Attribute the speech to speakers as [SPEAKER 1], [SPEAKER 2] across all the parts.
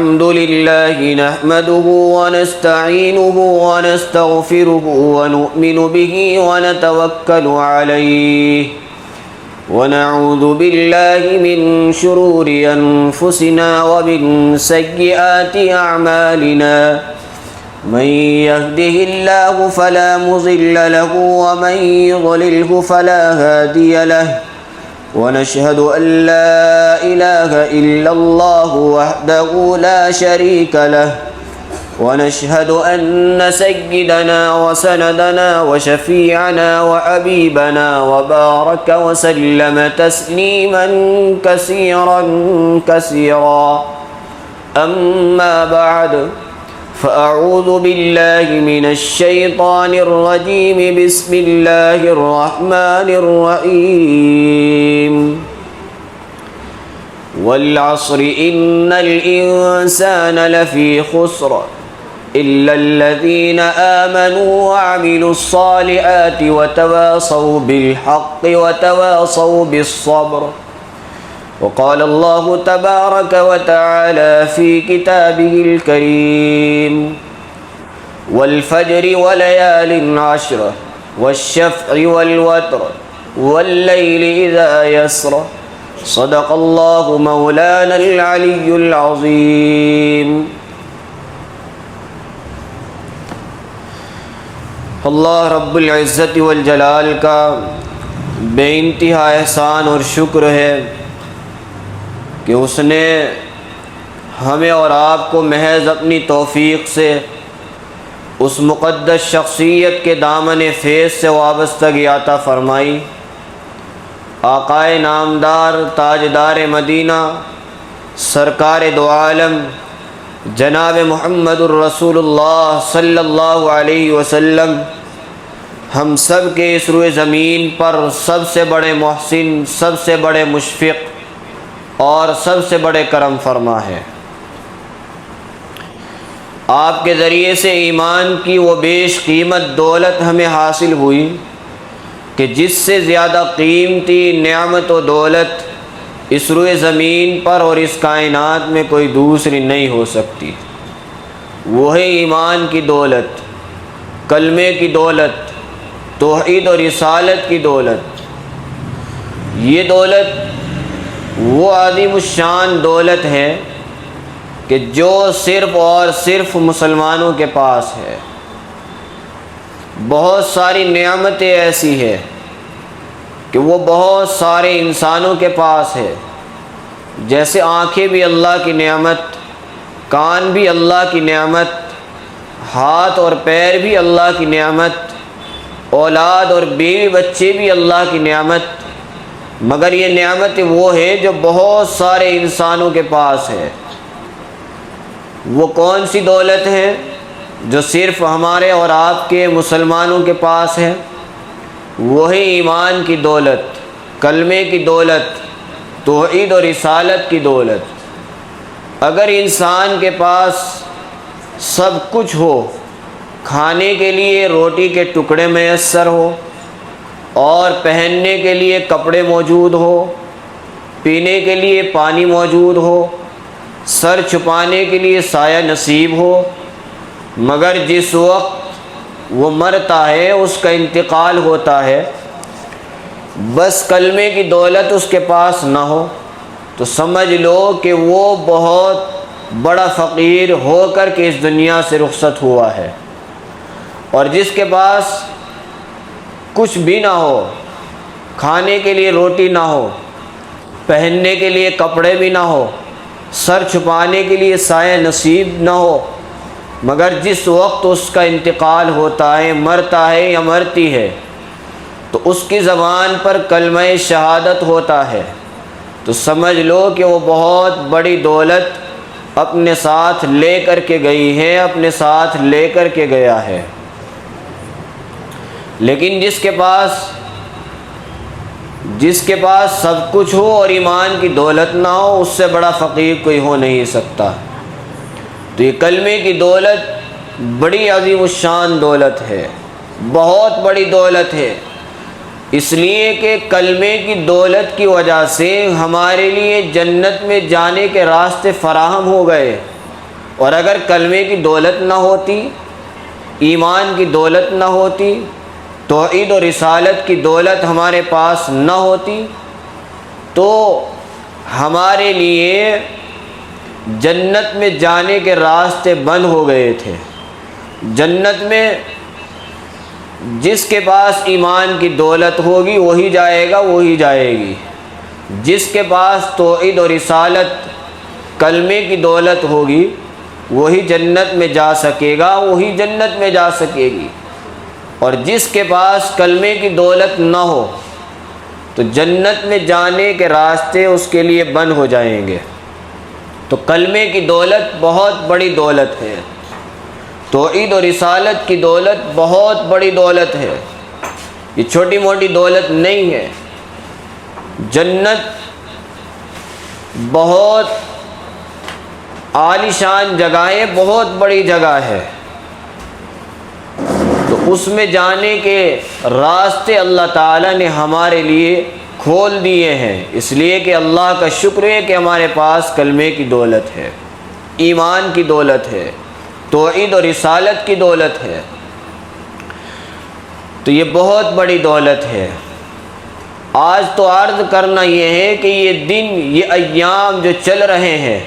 [SPEAKER 1] الحمد لله نحمده ونستعينه ونستغفره ونؤمن به ونتوكل عليه ونعوذ بالله من شرور أنفسنا ومن سيئات أعمالنا من يهده الله فلا مضل له ومن يضلله فلا هادي له ونشهد أن لا إله إلا الله وحده لا شريك له ونشهد أن سيدنا وسندنا وشفيعنا وحبيبنا وبارك وسلم تسليما كثيرا كثيرا أما بعد فأعوذ بالله من الشيطان الرجيم بسم الله الرحمن الرحيم والعصر إن الإنسان لفي خسر إلا الذين آمنوا وعملوا الصالحات وتواصوا بالحق وتواصوا بالصبر. وقال الله تبارك وتعالى في كتابه الكريم والفجر وليال عشر والشفع والوتر والليل إذا يسر صدق الله مولانا العلي العظيم. اللہ رب العزت والجلال کا بے انتہا احسان اور شکر ہے کہ اس نے ہمیں اور آپ کو محض اپنی توفیق سے اس مقدس شخصیت کے دامن فیض سے وابستگی عطا فرمائی. آقائے نامدار تاجدار مدینہ سرکار دو عالم جناب محمد الرسول اللہ صلی اللہ علیہ وسلم ہم سب کے اس روئے زمین پر سب سے بڑے محسن، سب سے بڑے مشفق اور سب سے بڑے کرم فرما ہے. آپ کے ذریعے سے ایمان کی وہ بیش قیمت دولت ہمیں حاصل ہوئی کہ جس سے زیادہ قیمتی نعمت و دولت اس روئے زمین پر اور اس کائنات میں کوئی دوسری نہیں ہو سکتی. وہی ایمان کی دولت، کلمے کی دولت، توحید اور رسالت کی دولت. یہ دولت وہ عظیم الشان دولت ہے کہ جو صرف اور صرف مسلمانوں کے پاس ہے. بہت ساری نعمتیں ایسی ہے کہ وہ بہت سارے انسانوں کے پاس ہے، جیسے آنکھیں بھی اللہ کی نعمت، کان بھی اللہ کی نعمت، ہاتھ اور پیر بھی اللہ کی نعمت، اولاد اور بیوی بچے بھی اللہ کی نعمت. مگر یہ نعمت وہ ہے جو بہت سارے انسانوں کے پاس ہے. وہ کون سی دولت ہے جو صرف ہمارے اور آپ کے مسلمانوں کے پاس ہے؟ وہی ایمان کی دولت، کلمے کی دولت، توحید اور رسالت کی دولت. اگر انسان کے پاس سب کچھ ہو، کھانے کے لیے روٹی کے ٹکڑے میسر ہو اور پہننے کے لیے کپڑے موجود ہو، پینے کے لیے پانی موجود ہو، سر چھپانے کے لیے سایہ نصیب ہو، مگر جس وقت وہ مرتا ہے، اس کا انتقال ہوتا ہے، بس کلمے کی دولت اس کے پاس نہ ہو، تو سمجھ لو کہ وہ بہت بڑا فقیر ہو کر کے اس دنیا سے رخصت ہوا ہے. اور جس کے پاس کچھ بھی نہ ہو، کھانے کے لیے روٹی نہ ہو، پہننے کے لیے کپڑے بھی نہ ہو، سر چھپانے کے لیے سایہ نصیب نہ ہو، مگر جس وقت اس کا انتقال ہوتا ہے، مرتا ہے یا مرتی ہے، تو اس کی زبان پر کلمہ شہادت ہوتا ہے، تو سمجھ لو کہ وہ بہت بڑی دولت اپنے ساتھ لے کر کے گئی ہے، اپنے ساتھ لے کر کے گیا ہے. لیکن جس کے پاس سب کچھ ہو اور ایمان کی دولت نہ ہو، اس سے بڑا فقیر کوئی ہو نہیں سکتا. تو یہ کلمے کی دولت بڑی عظیم الشان دولت ہے، بہت بڑی دولت ہے. اس لیے کہ کلمے کی دولت کی وجہ سے ہمارے لیے جنت میں جانے کے راستے فراہم ہو گئے. اور اگر کلمے کی دولت نہ ہوتی، ایمان کی دولت نہ ہوتی، توحید و رسالت کی دولت ہمارے پاس نہ ہوتی، تو ہمارے لیے جنت میں جانے کے راستے بند ہو گئے تھے۔ جنت میں جس کے پاس ایمان کی دولت ہوگی وہی جائے گا، وہی جائے گی۔ جس کے پاس توحید و رسالت کلمے کی دولت ہوگی وہی جنت میں جا سکے گا، وہی جنت میں جا سکے گی۔ اور جس کے پاس کلمے کی دولت نہ ہو تو جنت میں جانے کے راستے اس کے لیے بند ہو جائیں گے۔ تو کلمے کی دولت بہت بڑی دولت ہے، توحید و رسالت کی دولت بہت بڑی دولت ہے، یہ چھوٹی موٹی دولت نہیں ہے۔ جنت بہت عالی شان جگہ ہے، بہت بڑی جگہ ہے، تو اس میں جانے کے راستے اللہ تعالیٰ نے ہمارے لیے کھول دیے ہیں۔ اس لیے کہ اللہ کا شکر ہے کہ ہمارے پاس کلمے کی دولت ہے، ایمان کی دولت ہے، توحید و رسالت کی دولت ہے، تو یہ بہت بڑی دولت ہے۔ آج تو عرض کرنا یہ ہے کہ یہ دن، یہ ایام جو چل رہے ہیں،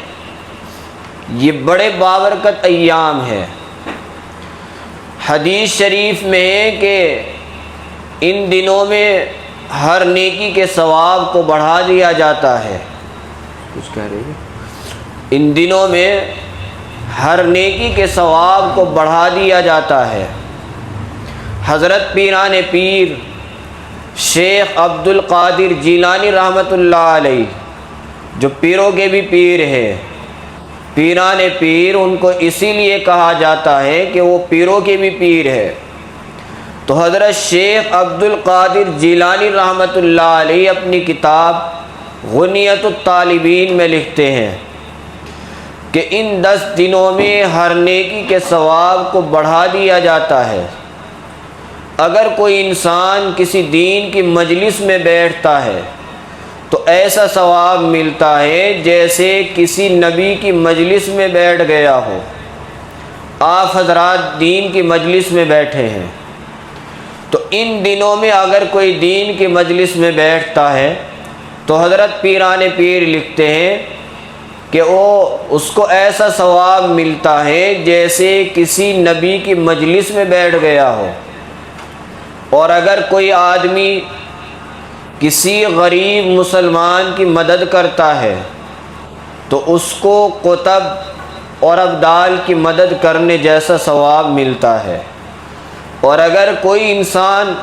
[SPEAKER 1] یہ بڑے بابرکت ایام ہیں۔ حدیث شریف میں ہے کہ ان دنوں میں ہر نیکی کے ثواب کو بڑھا دیا جاتا ہے۔ کچھ کہہ رہے ہیں؟ ان دنوں میں ہر نیکی کے ثواب کو بڑھا دیا جاتا ہے۔ حضرت پیران پیر شیخ عبد القادر جیلانی رحمۃ اللہ علیہ، جو پیروں کے بھی پیر ہیں، پیران پیر ان کو اسی لیے کہا جاتا ہے کہ وہ پیروں کے بھی پیر ہے۔ تو حضرت شیخ عبد القادر جیلانی رحمۃ اللہ علیہ اپنی کتاب غنیۃ الطالبین میں لکھتے ہیں کہ ان 10 دنوں میں ہر نیکی کے ثواب کو بڑھا دیا جاتا ہے۔ اگر کوئی انسان کسی دین کی مجلس میں بیٹھتا ہے تو ایسا ثواب ملتا ہے جیسے کسی نبی کی مجلس میں بیٹھ گیا ہو۔ آپ حضرات دین کی مجلس میں بیٹھے ہیں، تو ان دنوں میں اگر کوئی دین کی مجلس میں بیٹھتا ہے تو حضرت پیران پیر لکھتے ہیں کہ اس کو ایسا ثواب ملتا ہے جیسے کسی نبی کی مجلس میں بیٹھ گیا ہو۔ اور اگر کوئی آدمی کسی غریب مسلمان کی مدد کرتا ہے تو اس کو قطب اور ابدال کی مدد کرنے جیسا ثواب ملتا ہے۔ اور اگر کوئی انسان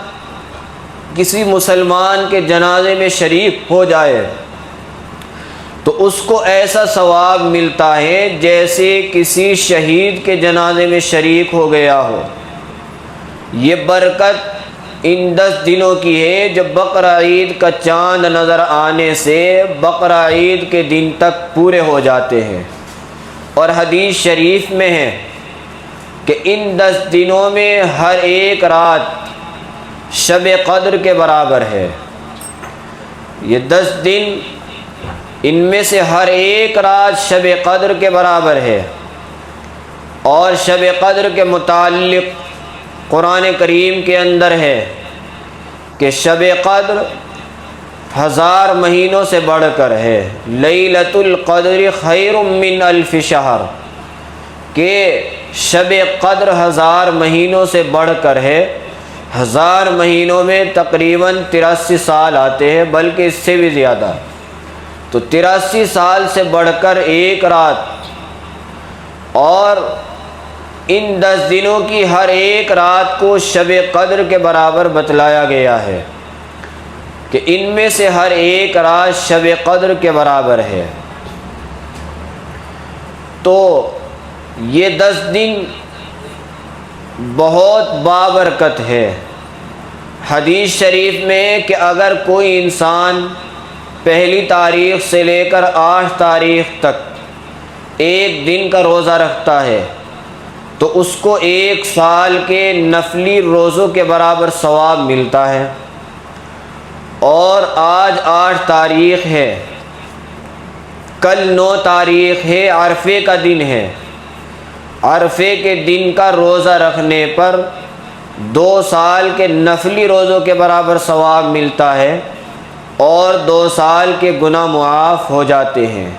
[SPEAKER 1] کسی مسلمان کے جنازے میں شریک ہو جائے تو اس کو ایسا ثواب ملتا ہے جیسے کسی شہید کے جنازے میں شریک ہو گیا ہو۔ یہ برکت ان 10 دنوں کی ہے جو بقرعید کا چاند نظر آنے سے بقرعید کے دن تک پورے ہو جاتے ہیں۔ اور حدیث شریف میں ہے کہ ان 10 دنوں میں ہر ایک رات شب قدر کے برابر ہے۔ یہ 10 دن، ان میں سے ہر ایک رات شب قدر کے برابر ہے۔ اور شب قدر کے متعلق قرآن کریم کے اندر ہے کہ شب قدر 1000 مہینوں سے بڑھ کر ہے۔ لیلۃ القدر خیر من الف شہر، کہ شب قدر 1000 مہینوں سے بڑھ کر ہے۔ 1000 مہینوں میں تقریباً 83 سال آتے ہیں، بلکہ اس سے بھی زیادہ۔ تو 83 سال سے بڑھ کر ایک رات، اور ان 10 دنوں کی ہر ایک رات کو شب قدر کے برابر بتلایا گیا ہے کہ ان میں سے ہر ایک رات شب قدر کے برابر ہے۔ تو یہ 10 دن بہت بابرکت ہے۔ حدیث شریف میں کہ اگر کوئی انسان پہلی تاریخ سے لے کر 8 تاریخ تک ایک دن کا روزہ رکھتا ہے تو اس کو 1 سال کے نفلی روزوں کے برابر ثواب ملتا ہے۔ اور آج 8 تاریخ ہے، کل 9 تاریخ ہے، عرفے کا دن ہے، عرفے کے دن کا روزہ رکھنے پر 2 سال کے نفلی روزوں کے برابر ثواب ملتا ہے اور 2 سال کے گناہ معاف ہو جاتے ہیں۔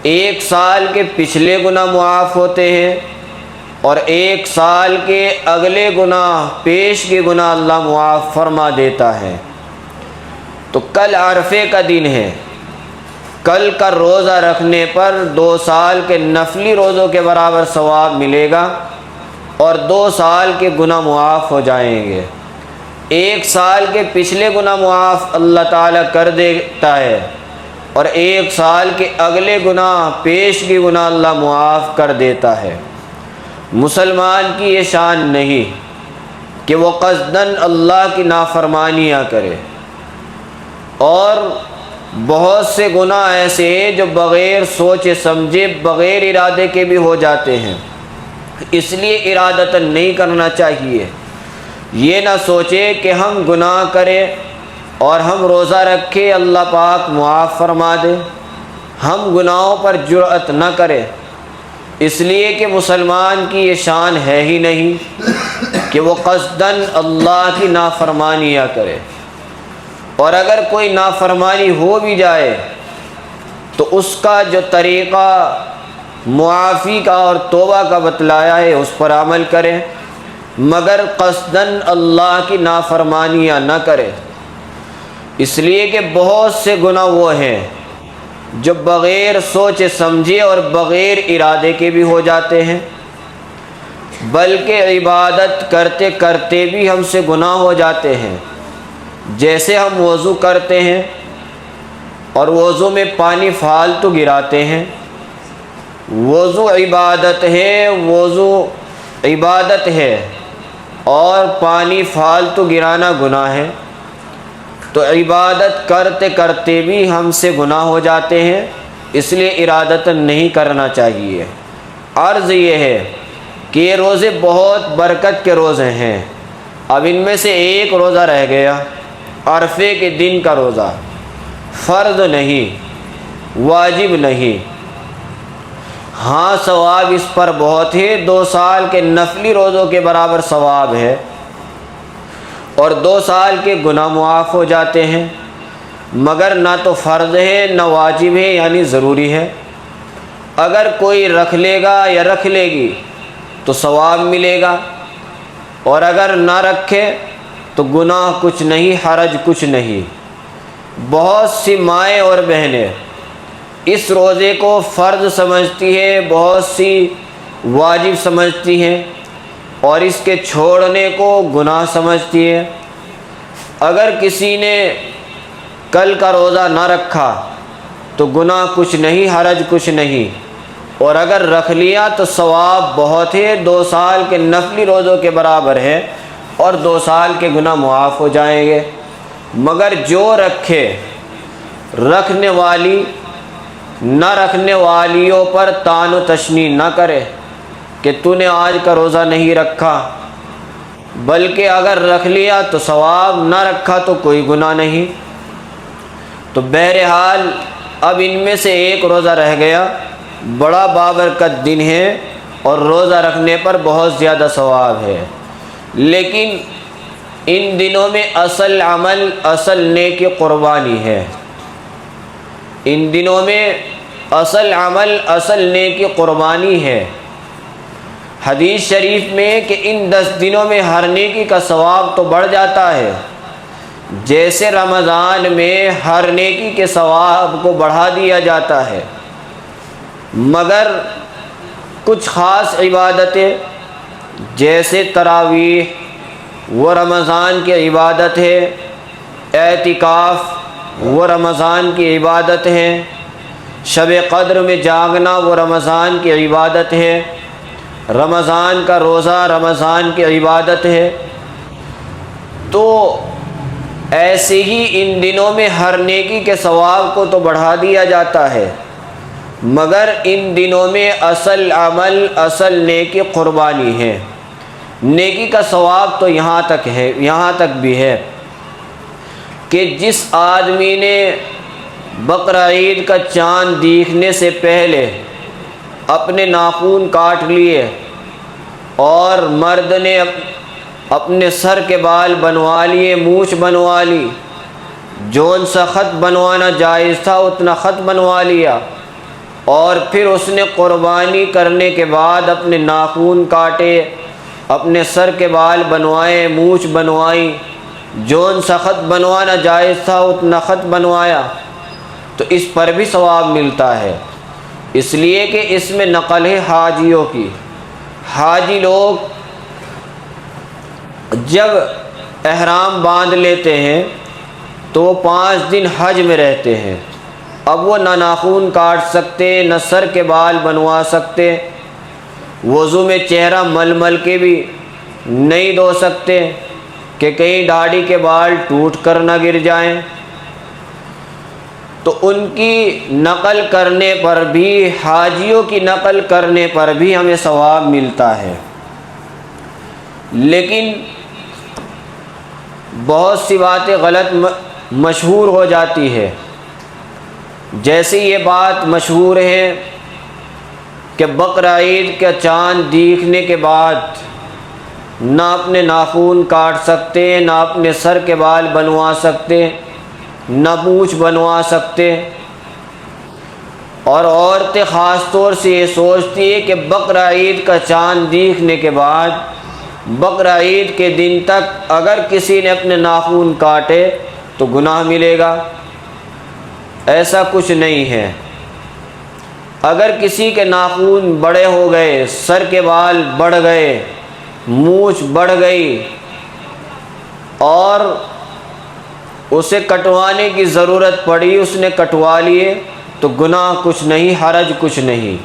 [SPEAKER 1] 1 سال کے پچھلے گناہ معاف ہوتے ہیں اور 1 سال کے اگلے گناہ، پیش کے گناہ اللہ معاف فرما دیتا ہے۔ تو کل عرفے کا دن ہے، کل کا روزہ رکھنے پر 2 سال کے نفلی روزوں کے برابر ثواب ملے گا اور 2 سال کے گناہ معاف ہو جائیں گے۔ 1 سال کے پچھلے گناہ معاف اللہ تعالیٰ کر دیتا ہے اور 1 سال کے اگلے گناہ، پیش کی گناہ اللہ معاف کر دیتا ہے۔ مسلمان کی یہ شان نہیں کہ وہ قصداً اللہ کی نافرمانیاں کرے، اور بہت سے گناہ ایسے ہیں جو بغیر سوچے سمجھے، بغیر ارادے کے بھی ہو جاتے ہیں، اس لیے ارادتاً نہیں کرنا چاہیے۔ یہ نہ سوچے کہ ہم گناہ کریں اور ہم روزہ رکھے اللہ پاک معاف فرما دے، ہم گناہوں پر جرأت نہ کریں، اس لیے کہ مسلمان کی یہ شان ہے ہی نہیں کہ وہ قصداً اللہ کی نافرمانیاں کرے۔ اور اگر کوئی نافرمانی ہو بھی جائے تو اس کا جو طریقہ معافی کا اور توبہ کا بتلایا ہے اس پر عمل کریں، مگر قصداً اللہ کی نافرمانیاں نہ کرے، اس لیے کہ بہت سے گناہ وہ ہیں جو بغیر سوچے سمجھے اور بغیر ارادے کے بھی ہو جاتے ہیں، بلکہ عبادت کرتے کرتے بھی ہم سے گناہ ہو جاتے ہیں۔ جیسے ہم وضو کرتے ہیں اور وضو میں پانی فالتو گراتے ہیں، وضو عبادت ہے، وضو عبادت ہے اور پانی فالتو گرانا گناہ ہے، تو عبادت کرتے کرتے بھی ہم سے گناہ ہو جاتے ہیں، اس لیے ارادتاً نہیں کرنا چاہیے۔ عرض یہ ہے کہ یہ روزے بہت برکت کے روزے ہیں۔ اب ان میں سے ایک روزہ رہ گیا، عرفے کے دن کا روزہ، فرض نہیں، واجب نہیں، ہاں ثواب اس پر بہت ہے، 2 سال کے نفلی روزوں کے برابر ثواب ہے اور 2 سال کے گناہ معاف ہو جاتے ہیں، مگر نہ تو فرض ہے نہ واجب ہے، یعنی ضروری ہے۔ اگر کوئی رکھ لے گا یا رکھ لے گی تو ثواب ملے گا، اور اگر نہ رکھے تو گناہ کچھ نہیں، حرج کچھ نہیں۔ بہت سی مائیں اور بہنیں اس روزے کو فرض سمجھتی ہے، بہت سی واجب سمجھتی ہیں اور اس کے چھوڑنے کو گناہ سمجھتی ہے۔ اگر کسی نے کل کا روزہ نہ رکھا تو گناہ کچھ نہیں، حرج کچھ نہیں، اور اگر رکھ لیا تو ثواب بہت ہے، 2 سال کے نفلی روزوں کے برابر ہے اور 2 سال کے گناہ معاف ہو جائیں گے۔ مگر جو رکھے، رکھنے والی نہ رکھنے والیوں پر طعن و تشنیع نہ کرے کہ تو نے آج کا روزہ نہیں رکھا، بلکہ اگر رکھ لیا تو ثواب، نہ رکھا تو کوئی گناہ نہیں۔ تو بہرحال اب ان میں سے ایک روزہ رہ گیا، بڑا بابرکت دن ہے اور روزہ رکھنے پر بہت زیادہ ثواب ہے، لیکن ان دنوں میں اصل عمل، اصل نیکی قربانی ہے۔ ان دنوں میں اصل عمل، اصل نیکی قربانی ہے۔ حدیث شریف میں کہ ان 10 دنوں میں ہر نیکی کا ثواب تو بڑھ جاتا ہے، جیسے رمضان میں ہر نیکی کے ثواب کو بڑھا دیا جاتا ہے، مگر کچھ خاص عبادتیں جیسے تراویح وہ رمضان کی عبادت ہے، اعتکاف وہ رمضان کی عبادت ہے، شب قدر میں جاگنا وہ رمضان کی عبادت ہے، رمضان کا روزہ رمضان کی عبادت ہے۔ تو ایسے ہی ان دنوں میں ہر نیکی کے ثواب کو تو بڑھا دیا جاتا ہے، مگر ان دنوں میں اصل عمل، اصل نیکی قربانی ہے۔ نیکی کا ثواب تو یہاں تک ہے، یہاں تک بھی ہے کہ جس آدمی نے بقرعید کا چاند دیکھنے سے پہلے اپنے ناخن کاٹ لیے اور مرد نے اپنے سر کے بال بنوا لیے، مونچھ بنوا لی، جون سا خط بنوانا جائز تھا اتنا خط بنوا لیا، اور پھر اس نے قربانی کرنے کے بعد اپنے ناخن کاٹے، اپنے سر کے بال بنوائے، مونچھ بنوائی، جون سا خط بنوانا جائز تھا اتنا خط بنوایا، تو اس پر بھی ثواب ملتا ہے، اس لیے کہ اس میں نقل ہے حاجیوں کی۔ حاجی لوگ جب احرام باندھ لیتے ہیں تو وہ 5 دن حج میں رہتے ہیں، اب وہ نہ ناخن کاٹ سکتے، نہ سر کے بال بنوا سکتے، وضو میں چہرہ مل مل کے بھی نہیں دھو سکتے کہ کہیں داڑھی کے بال ٹوٹ کر نہ گر جائیں، تو ان کی نقل کرنے پر بھی، حاجیوں کی نقل کرنے پر بھی ہمیں ثواب ملتا ہے۔ لیکن بہت سی باتیں غلط مشہور ہو جاتی ہے، جیسے یہ بات مشہور ہے کہ بقرعید کا چاند دیکھنے کے بعد نہ اپنے ناخن کاٹ سکتے، نہ اپنے سر کے بال بنوا سکتے، نہ مونچھ بنوا سکتے، اور عورتیں خاص طور سے یہ سوچتی ہے کہ بقرعید کا چاند دیکھنے کے بعد بقرعید کے دن تک اگر کسی نے اپنے ناخن کاٹے تو گناہ ملے گا۔ ایسا کچھ نہیں ہے، اگر کسی کے ناخن بڑے ہو گئے، سر کے بال بڑھ گئے، مونچھ بڑھ گئی اور اسے کٹوانے کی ضرورت پڑی، اس نے کٹوا لیے تو گناہ کچھ نہیں، حرج کچھ نہیں۔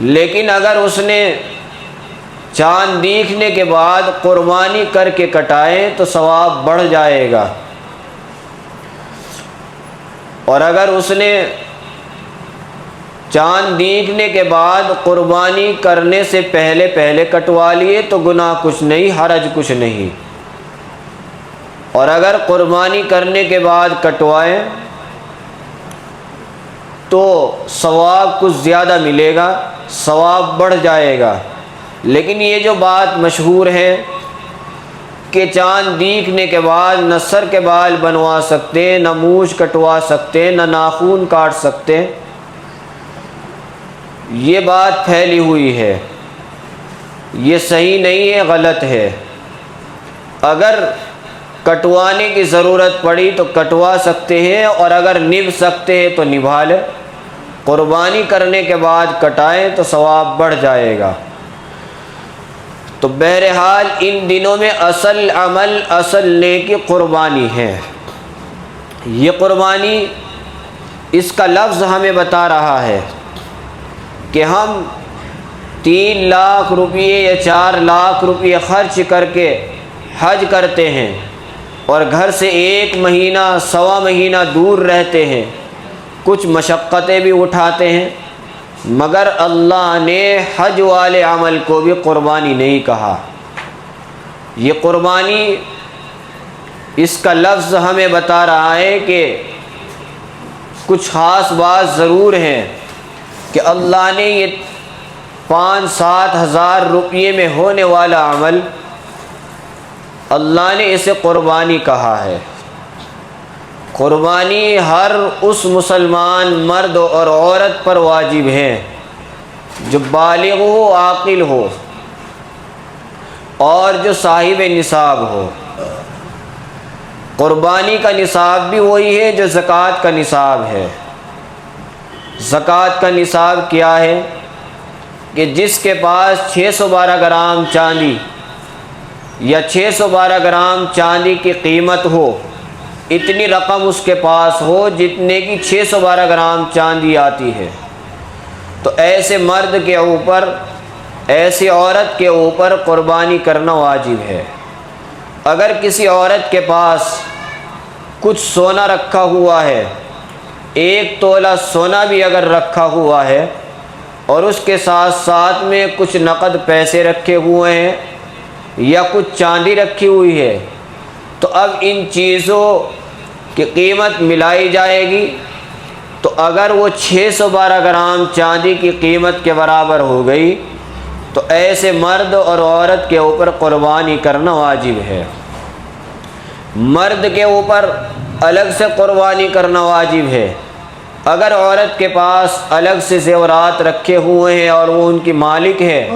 [SPEAKER 1] لیکن اگر اس نے چاند دیکھنے کے بعد قربانی کر کے کٹائے تو ثواب بڑھ جائے گا، اور اگر اس نے چاند دیکھنے کے بعد قربانی کرنے سے پہلے کٹوا لیے تو گناہ کچھ نہیں، حرج کچھ نہیں، اور اگر قربانی کرنے کے بعد کٹوائیں تو ثواب کچھ زیادہ ملے گا، ثواب بڑھ جائے گا۔ لیکن یہ جو بات مشہور ہے کہ چاند دیکھنے کے بعد نہ سر کے بال بنوا سکتے، نہ مونچھ کٹوا سکتے، نہ ناخن کاٹ سکتے، یہ بات پھیلی ہوئی ہے، یہ صحیح نہیں ہے، غلط ہے۔ اگر کٹوانے کی ضرورت پڑی تو کٹوا سکتے ہیں، اور اگر نبھ سکتے ہیں تو نبھا لیں، قربانی کرنے کے بعد کٹائیں تو ثواب بڑھ جائے گا۔ تو بہرحال ان دنوں میں اصل عمل، اصل نیکی قربانی ہے۔ یہ قربانی، اس کا لفظ ہمیں بتا رہا ہے کہ ہم 3 لاکھ روپئے یا 4 لاکھ روپئے خرچ کر کے حج کرتے ہیں، اور گھر سے 1 مہینہ، سوا مہینہ دور رہتے ہیں، کچھ مشقتیں بھی اٹھاتے ہیں، مگر اللہ نے حج والے عمل کو بھی قربانی نہیں کہا۔ یہ قربانی، اس کا لفظ ہمیں بتا رہا ہے کہ کچھ خاص بات ضرور ہے کہ اللہ نے یہ 5-7 ہزار روپئے میں ہونے والا عمل، اللہ نے اسے قربانی کہا ہے۔ قربانی ہر اس مسلمان مرد اور عورت پر واجب ہے جو بالغ ہو، عاقل ہو، اور جو صاحب نصاب ہو۔ قربانی کا نصاب بھی وہی ہے جو زکوٰۃ کا نصاب ہے۔ زکوٰۃ کا نصاب کیا ہے؟ کہ جس کے پاس 612 گرام چاندی یا 612 گرام چاندی کی قیمت ہو، اتنی رقم اس کے پاس ہو جتنے کی 612 گرام چاندی آتی ہے، تو ایسے مرد کے اوپر، ایسی عورت کے اوپر قربانی کرنا واجب ہے۔ اگر کسی عورت کے پاس کچھ سونا رکھا ہوا ہے، 1 تولہ سونا بھی اگر رکھا ہوا ہے، اور اس کے ساتھ ساتھ میں کچھ نقد پیسے رکھے ہوئے ہیں یا کچھ چاندی رکھی ہوئی ہے، تو اب ان چیزوں کی قیمت ملائی جائے گی، تو اگر وہ 612 گرام چاندی کی قیمت کے برابر ہو گئی تو ایسے مرد اور عورت کے اوپر قربانی کرنا واجب ہے۔ مرد کے اوپر الگ سے قربانی کرنا واجب ہے۔ اگر عورت کے پاس الگ سے زیورات رکھے ہوئے ہیں اور وہ ان کی مالک ہے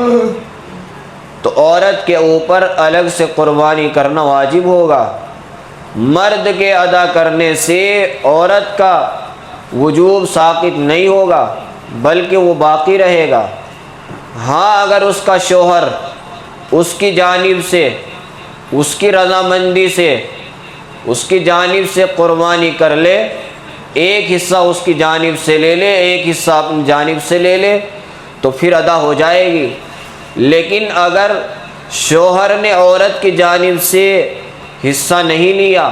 [SPEAKER 1] تو عورت کے اوپر الگ سے قربانی کرنا واجب ہوگا۔ مرد کے ادا کرنے سے عورت کا وجوب ساقط نہیں ہوگا بلکہ وہ باقی رہے گا۔ ہاں اگر اس کا شوہر اس کی جانب سے، اس کی رضامندی سے، اس کی جانب سے قربانی کر لے، ایک حصہ اس کی جانب سے لے لے، ایک حصہ اپنی جانب سے لے لے تو پھر ادا ہو جائے گی۔ لیکن اگر شوہر نے عورت کی جانب سے حصہ نہیں لیا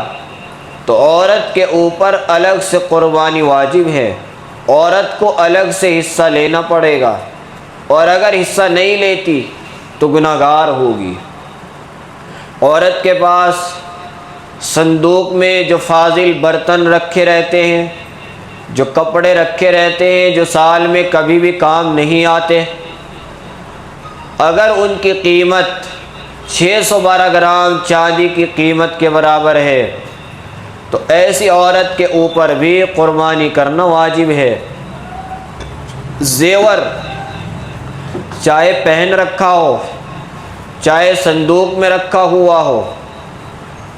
[SPEAKER 1] تو عورت کے اوپر الگ سے قربانی واجب ہے، عورت کو الگ سے حصہ لینا پڑے گا، اور اگر حصہ نہیں لیتی تو گناہگار ہوگی۔ عورت کے پاس صندوق میں جو فاضل برتن رکھے رہتے ہیں، جو کپڑے رکھے رہتے ہیں، جو سال میں کبھی بھی کام نہیں آتے، اگر ان کی قیمت 612 گرام چاندی کی قیمت کے برابر ہے تو ایسی عورت کے اوپر بھی قربانی کرنا واجب ہے۔ زیور چاہے پہن رکھا ہو، چاہے صندوق میں رکھا ہوا ہو،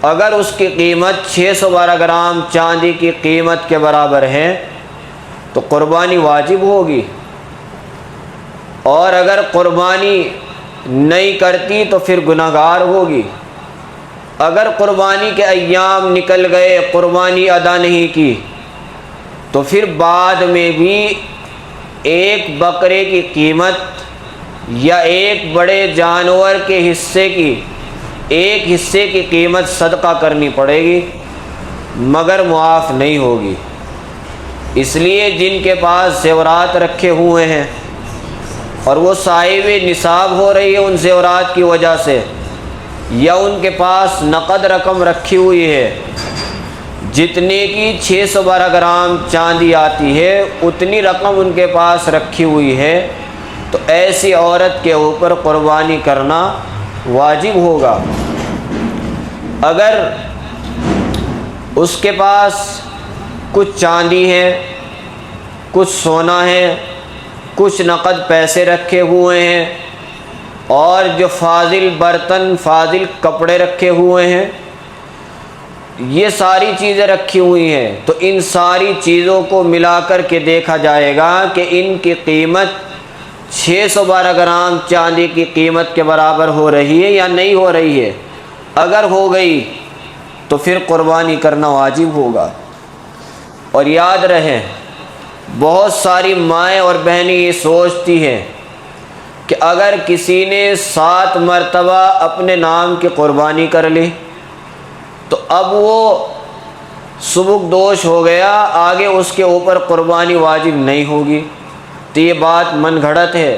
[SPEAKER 1] اگر اس کی قیمت 612 گرام چاندی کی قیمت کے برابر ہے تو قربانی واجب ہوگی، اور اگر قربانی نہیں کرتی تو پھر گناہگار ہوگی۔ اگر قربانی کے ایام نکل گئے، قربانی ادا نہیں کی تو پھر بعد میں بھی ایک بکرے کی قیمت یا ایک بڑے جانور کے ایک حصے کی قیمت صدقہ کرنی پڑے گی، مگر معاف نہیں ہوگی۔ اس لیے جن کے پاس زیورات رکھے ہوئے ہیں اور وہ صاحب نصاب ہو رہی ہے ان زیورات کی وجہ سے، یا ان کے پاس نقد رقم رکھی ہوئی ہے، جتنے کی 612 گرام چاندی آتی ہے اتنی رقم ان کے پاس رکھی ہوئی ہے، تو ایسی عورت کے اوپر قربانی کرنا واجب ہوگا۔ اگر اس کے پاس کچھ چاندی ہے، کچھ سونا ہے، کچھ نقد پیسے رکھے ہوئے ہیں، اور جو فاضل برتن، فاضل کپڑے رکھے ہوئے ہیں، یہ ساری چیزیں رکھی ہوئی ہیں، تو ان ساری چیزوں کو ملا کر کے دیکھا جائے گا کہ ان کی قیمت 612 گرام چاندی کی قیمت کے برابر ہو رہی ہے یا نہیں ہو رہی ہے۔ اگر ہو گئی تو پھر قربانی کرنا واجب ہوگا۔ اور یاد رہے، بہت ساری مائیں اور بہنیں یہ سوچتی ہیں کہ اگر کسی نے 7 مرتبہ اپنے نام کی قربانی کر لی تو اب وہ سبکدوش ہو گیا، آگے اس کے اوپر قربانی واجب نہیں ہوگی۔ تو یہ بات من گھڑت ہے۔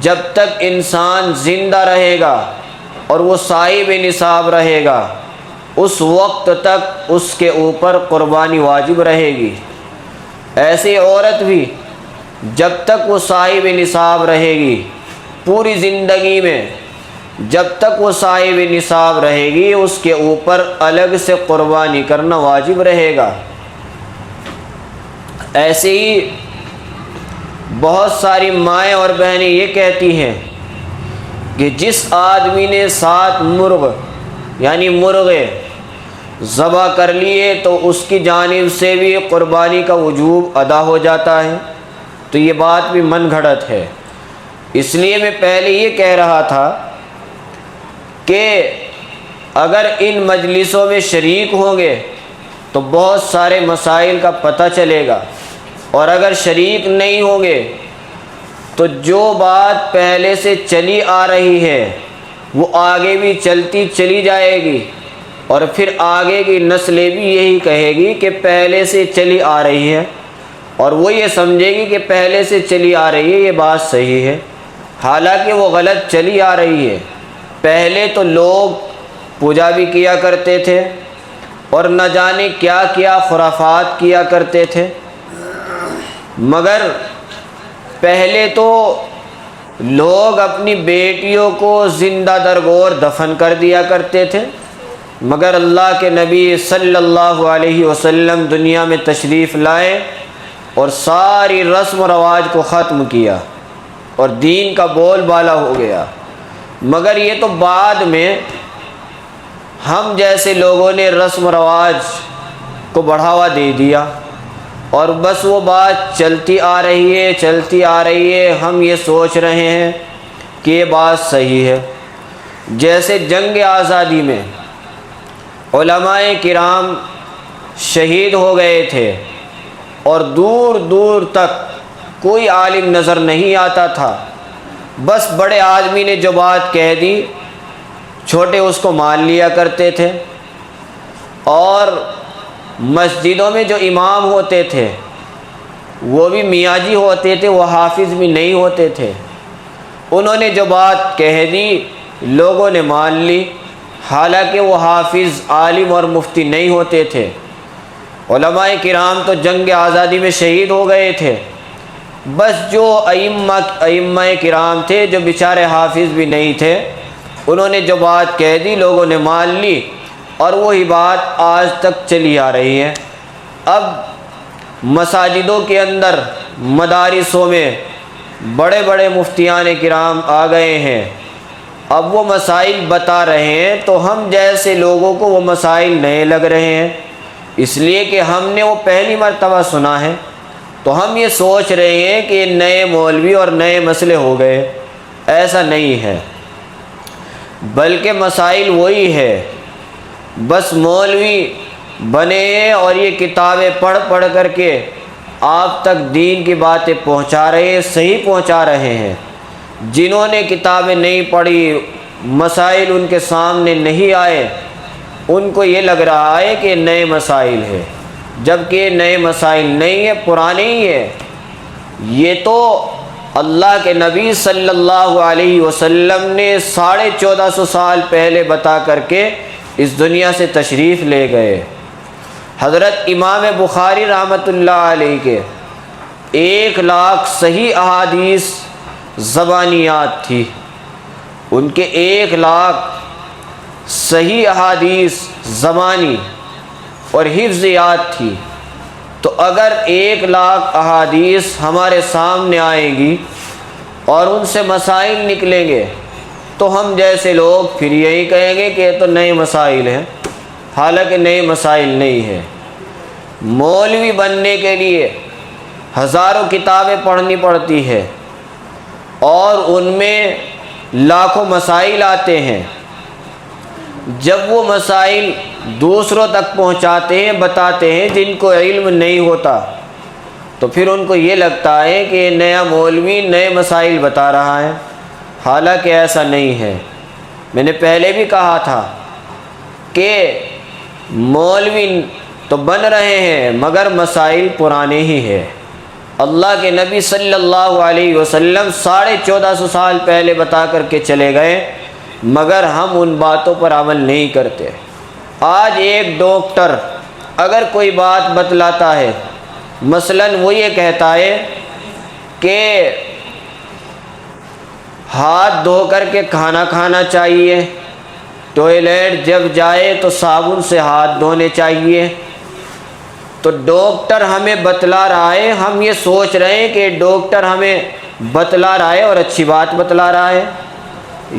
[SPEAKER 1] جب تک انسان زندہ رہے گا اور وہ صاحب نصاب رہے گا، اس وقت تک اس کے اوپر قربانی واجب رہے گی۔ ایسی عورت بھی جب تک وہ صاحب نصاب رہے گی، پوری زندگی میں جب تک وہ صاحب نصاب رہے گی، اس کے اوپر الگ سے قربانی کرنا واجب رہے گا۔ ایسے ہی بہت ساری مائیں اور بہنیں یہ کہتی ہیں کہ جس آدمی نے 7 مرغ یعنی مرغے ذبح کر لیے تو اس کی جانب سے بھی قربانی کا وجوب ادا ہو جاتا ہے۔ تو یہ بات بھی من گھڑت ہے۔ اس لیے میں پہلے یہ کہہ رہا تھا کہ اگر ان مجلسوں میں شریک ہوں گے تو بہت سارے مسائل کا پتہ چلے گا، اور اگر شریک نہیں ہوں گے تو جو بات پہلے سے چلی آ رہی ہے وہ آگے بھی چلتی چلی جائے گی، اور پھر آگے کی نسلیں بھی یہی کہے گی کہ پہلے سے چلی آ رہی ہے، اور وہ یہ سمجھے گی کہ پہلے سے چلی آ رہی ہے یہ بات صحیح ہے، حالانکہ وہ غلط چلی آ رہی ہے۔ پہلے تو لوگ پوجا بھی کیا کرتے تھے اور نہ جانے کیا کیا خرافات کیا کرتے تھے، مگر پہلے تو لوگ اپنی بیٹیوں کو زندہ درگور دفن کر دیا کرتے تھے، مگر اللہ کے نبی صلی اللہ علیہ وسلم دنیا میں تشریف لائے اور ساری رسم و رواج کو ختم کیا اور دین کا بول بالا ہو گیا۔ مگر یہ تو بعد میں ہم جیسے لوگوں نے رسم و رواج کو بڑھاوا دے دیا، اور بس وہ بات چلتی آ رہی ہے، ہم یہ سوچ رہے ہیں کہ یہ بات صحیح ہے۔ جیسے جنگ آزادی میں علماء کرام شہید ہو گئے تھے اور دور دور تک کوئی عالم نظر نہیں آتا تھا، بس بڑے آدمی نے جو بات کہہ دی چھوٹے اس کو مان لیا کرتے تھے، اور مسجدوں میں جو امام ہوتے تھے وہ بھی میاں جی ہوتے تھے، وہ حافظ بھی نہیں ہوتے تھے۔ انہوں نے جو بات کہہ دی لوگوں نے مان لی، حالانکہ وہ حافظ عالم اور مفتی نہیں ہوتے تھے۔ علماء کرام تو جنگ آزادی میں شہید ہو گئے تھے، بس جو ائمہ کرام تھے جو بیچارے حافظ بھی نہیں تھے، انہوں نے جو بات کہہ دی لوگوں نے مان لی، اور وہی بات آج تک چلی آ رہی ہے۔ اب مساجدوں کے اندر مدارسوں میں بڑے بڑے مفتیان کرام آ گئے ہیں، اب وہ مسائل بتا رہے ہیں تو ہم جیسے لوگوں کو وہ مسائل نئے لگ رہے ہیں، اس لیے کہ ہم نے وہ پہلی مرتبہ سنا ہے، تو ہم یہ سوچ رہے ہیں کہ یہ نئے مولوی اور نئے مسئلے ہو گئے۔ ایسا نہیں ہے، بلکہ مسائل وہی ہے، بس مولوی بنے ہیں اور یہ کتابیں پڑھ پڑھ کر کے آپ تک دین کی باتیں پہنچا رہے ہیں، صحیح پہنچا رہے ہیں۔ جنہوں نے کتابیں نہیں پڑھی، مسائل ان کے سامنے نہیں آئے، ان کو یہ لگ رہا ہے کہ نئے مسائل ہیں، جبکہ نئے مسائل نہیں ہیں، پرانے ہی ہیں۔ یہ تو اللہ کے نبی صلی اللہ علیہ وسلم نے 1450 سال پہلے بتا کر کے اس دنیا سے تشریف لے گئے۔ حضرت امام بخاری رحمۃ اللہ علیہ کے 1,00,000 صحیح احادیث زبانیات تھی، ان کے 1,00,000 صحیح احادیث زبانی اور حفظیات تھی۔ تو اگر 1,00,000 احادیث ہمارے سامنے آئے گی اور ان سے مسائل نکلیں گے تو ہم جیسے لوگ پھر یہی کہیں گے کہ یہ تو نئے مسائل ہیں، حالانکہ نئے مسائل نہیں ہیں۔ مولوی بننے کے لیے ہزاروں کتابیں پڑھنی پڑتی ہے اور ان میں لاکھوں مسائل آتے ہیں۔ جب وہ مسائل دوسروں تک پہنچاتے ہیں، بتاتے ہیں جن کو علم نہیں ہوتا، تو پھر ان کو یہ لگتا ہے کہ یہ نیا مولوی نئے مسائل بتا رہا ہے، حالانکہ ایسا نہیں ہے۔ میں نے پہلے بھی کہا تھا کہ مولوی تو بن رہے ہیں مگر مسائل پرانے ہی ہیں۔ اللہ کے نبی صلی اللہ علیہ وسلم 1450 سال پہلے بتا کر کے چلے گئے، مگر ہم ان باتوں پر عمل نہیں کرتے۔ آج ایک ڈاکٹر اگر کوئی بات بتلاتا ہے، مثلاً وہ یہ کہتا ہے کہ ہاتھ دھو کر کے کھانا کھانا چاہیے، ٹوائلٹ جب جائے تو صابن سے ہاتھ دھونے چاہیے، تو ڈاکٹر ہمیں بتلا رہا ہے، ہم یہ سوچ رہے ہیں کہ ڈاکٹر ہمیں بتلا رہا ہے اور اچھی بات بتلا رہا ہے،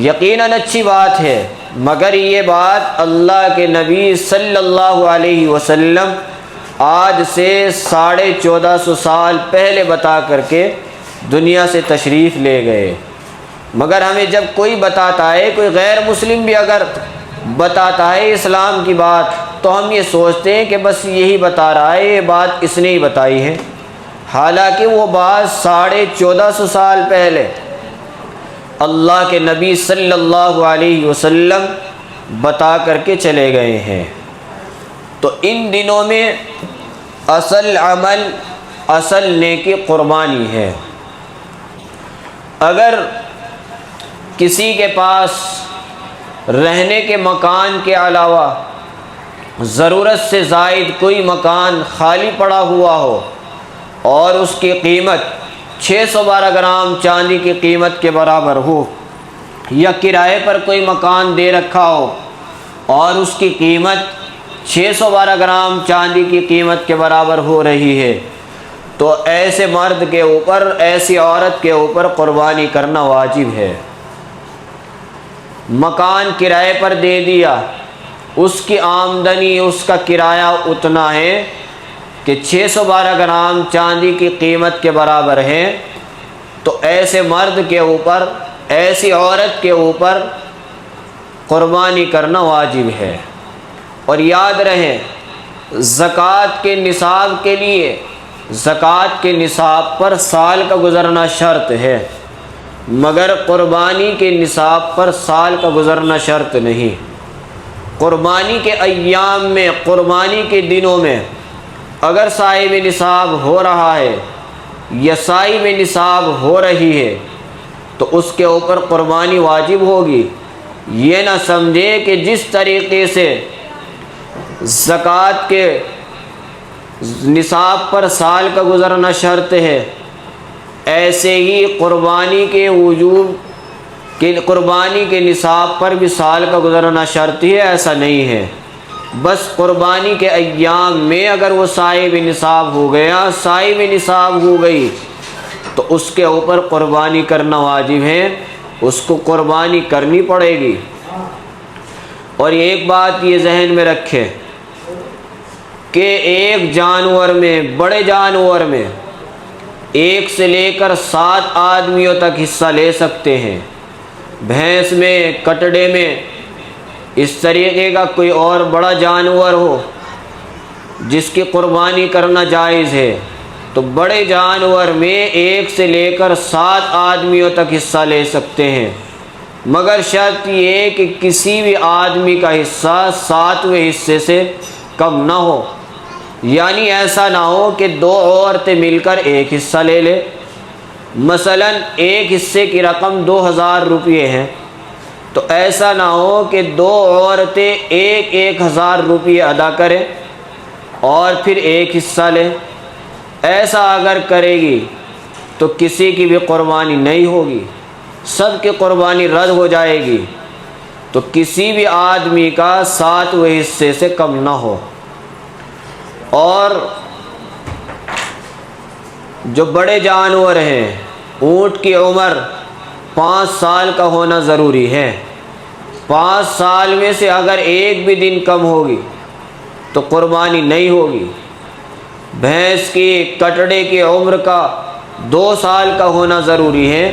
[SPEAKER 1] یقیناً اچھی بات ہے، مگر یہ بات اللہ کے نبی صلی اللہ علیہ وسلم آج سے 1450 سال پہلے بتا کر کے دنیا سے تشریف لے گئے۔ مگر ہمیں جب کوئی بتاتا ہے، کوئی غیر مسلم بھی اگر بتاتا ہے اسلام کی بات، تو ہم یہ سوچتے ہیں کہ بس یہی بتا رہا ہے، یہ بات اس نے ہی بتائی ہے، حالانکہ وہ بات 1450 سال پہلے اللہ کے نبی صلی اللہ علیہ وسلم بتا کر کے چلے گئے ہیں۔ تو ان دنوں میں اصل عمل، اصل نیکی قربانی ہے۔ اگر کسی کے پاس رہنے کے مکان کے علاوہ ضرورت سے زائد کوئی مکان خالی پڑا ہوا ہو اور اس کی قیمت 612 گرام چاندی کی قیمت کے برابر ہو، یا کرائے پر کوئی مکان دے رکھا ہو اور اس کی قیمت 612 گرام چاندی کی قیمت کے برابر ہو رہی ہے، تو ایسے مرد کے اوپر، ایسی عورت کے اوپر قربانی کرنا واجب ہے۔ مکان کرائے پر دے دیا، اس کی آمدنی، اس کا کرایہ اتنا ہے کہ 612 گرام چاندی کی قیمت کے برابر ہے، تو ایسے مرد کے اوپر، ایسی عورت کے اوپر قربانی کرنا واجب ہے۔ اور یاد رہے، زکوٰۃ کے نصاب کے لیے، زکوٰۃ کے نصاب پر سال کا گزرنا شرط ہے، مگر قربانی کے نصاب پر سال کا گزرنا شرط نہیں۔ قربانی کے ایام میں، قربانی کے دنوں میں اگر صاحب نصاب ہو رہا ہے یا صاحب نصاب ہو رہی ہے تو اس کے اوپر قربانی واجب ہوگی۔ یہ نہ سمجھے کہ جس طریقے سے زکوٰۃ کے نصاب پر سال کا گزرنا شرط ہے، ایسے ہی قربانی کے وجوب کہ قربانی کے نصاب پر بھی سال کا گزرنا شرط ہے، ایسا نہیں ہے۔ بس قربانی کے ایام میں اگر وہ صاحب نصاب ہو گیا، صاحب نصاب ہو گئی، تو اس کے اوپر قربانی کرنا واجب ہے، اس کو قربانی کرنی پڑے گی۔ اور ایک بات یہ ذہن میں رکھیں کہ ایک جانور میں، بڑے جانور میں 1 سے لے کر 7 آدمیوں تک حصہ لے سکتے ہیں۔ بھینس میں، کٹڑے میں اس طریقے کا کوئی اور بڑا جانور ہو جس کی قربانی کرنا جائز ہے، تو بڑے جانور میں 1 سے لے کر 7 آدمیوں تک حصہ لے سکتے ہیں، مگر شرط یہ کہ کسی بھی آدمی کا حصہ 7ویں حصے سے کم نہ ہو۔ یعنی ایسا نہ ہو کہ 2 عورتیں مل کر ایک حصہ لے لے، مثلا ایک حصے کی رقم 2000 روپے ہے، تو ایسا نہ ہو کہ 2 عورتیں 1000 روپے ادا کریں اور پھر ایک حصہ لیں۔ ایسا اگر کرے گی تو کسی کی بھی قربانی نہیں ہوگی، سب کی قربانی رد ہو جائے گی۔ تو کسی بھی آدمی کا 7ویں حصے سے کم نہ ہو۔ اور جو بڑے جانور ہیں، اونٹ کی عمر 5 سال کا ہونا ضروری ہے۔ 5 سال میں سے اگر ایک بھی دن کم ہوگی تو قربانی نہیں ہوگی۔ بھینس کی، کٹڑے کی عمر کا 2 سال کا ہونا ضروری ہے۔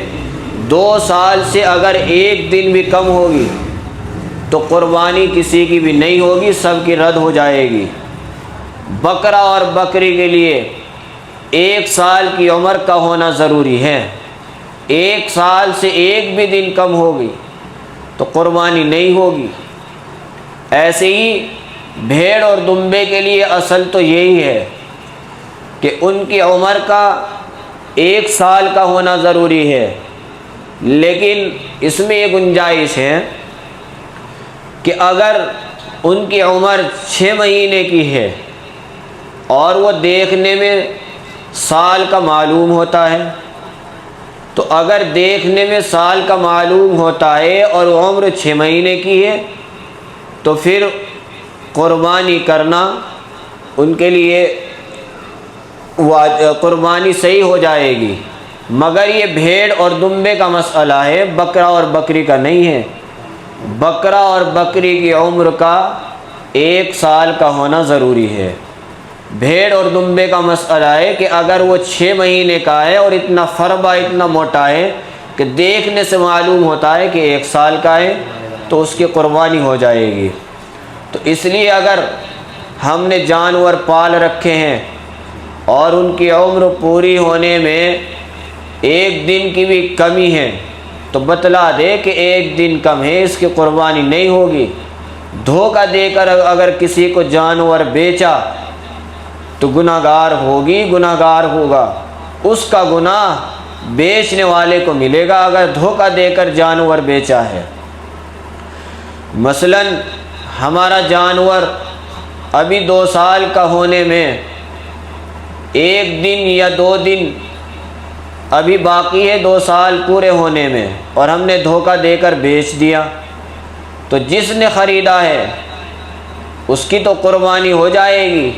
[SPEAKER 1] 2 سال سے اگر ایک دن بھی کم ہوگی تو قربانی کسی کی بھی نہیں ہوگی، سب کی رد ہو جائے گی۔ بکرا اور بکری کے لیے 1 سال کی عمر کا ہونا ضروری ہے۔ 1 سال سے ایک بھی دن کم ہوگی تو قربانی نہیں ہوگی۔ ایسے ہی بھیڑ اور دمبے کے لیے اصل تو یہی ہے کہ ان کی عمر کا 1 سال کا ہونا ضروری ہے، لیکن اس میں یہ گنجائش ہے کہ اگر ان کی عمر 6 مہینے کی ہے اور وہ دیکھنے میں سال کا معلوم ہوتا ہے، تو اگر دیکھنے میں سال کا معلوم ہوتا ہے اور عمر 6 مہینے کی ہے تو پھر قربانی کرنا ان کے لیے قربانی صحیح ہو جائے گی۔ مگر یہ بھیڑ اور دمبے کا مسئلہ ہے، بکرا اور بکری کا نہیں ہے۔ بکرا اور بکری کی عمر کا 1 سال کا ہونا ضروری ہے۔ بھیڑ اور دمبے کا مسئلہ ہے کہ اگر وہ 6 مہینے کا ہے اور اتنا فربا، اتنا موٹا ہے کہ دیکھنے سے معلوم ہوتا ہے کہ 1 سال کا ہے، تو اس کی قربانی ہو جائے گی۔ تو اس لیے اگر ہم نے جانور پال رکھے ہیں اور ان کی عمر پوری ہونے میں 1 دن کی بھی کمی ہے تو بتلا دے کہ 1 دن کم ہے، اس کی قربانی نہیں ہوگی۔ دھوکہ دے کر اگر کسی کو جانور بیچا تو گناہ گار ہوگی، گناہ گار ہوگا، اس کا گناہ بیچنے والے کو ملے گا اگر دھوکہ دے کر جانور بیچا ہے۔ مثلا ہمارا جانور ابھی 2 سال کا ہونے میں 1 دن یا 2 دن ابھی باقی ہے 2 سال پورے ہونے میں، اور ہم نے دھوکہ دے کر بیچ دیا، تو جس نے خریدا ہے اس کی تو قربانی ہو جائے گی،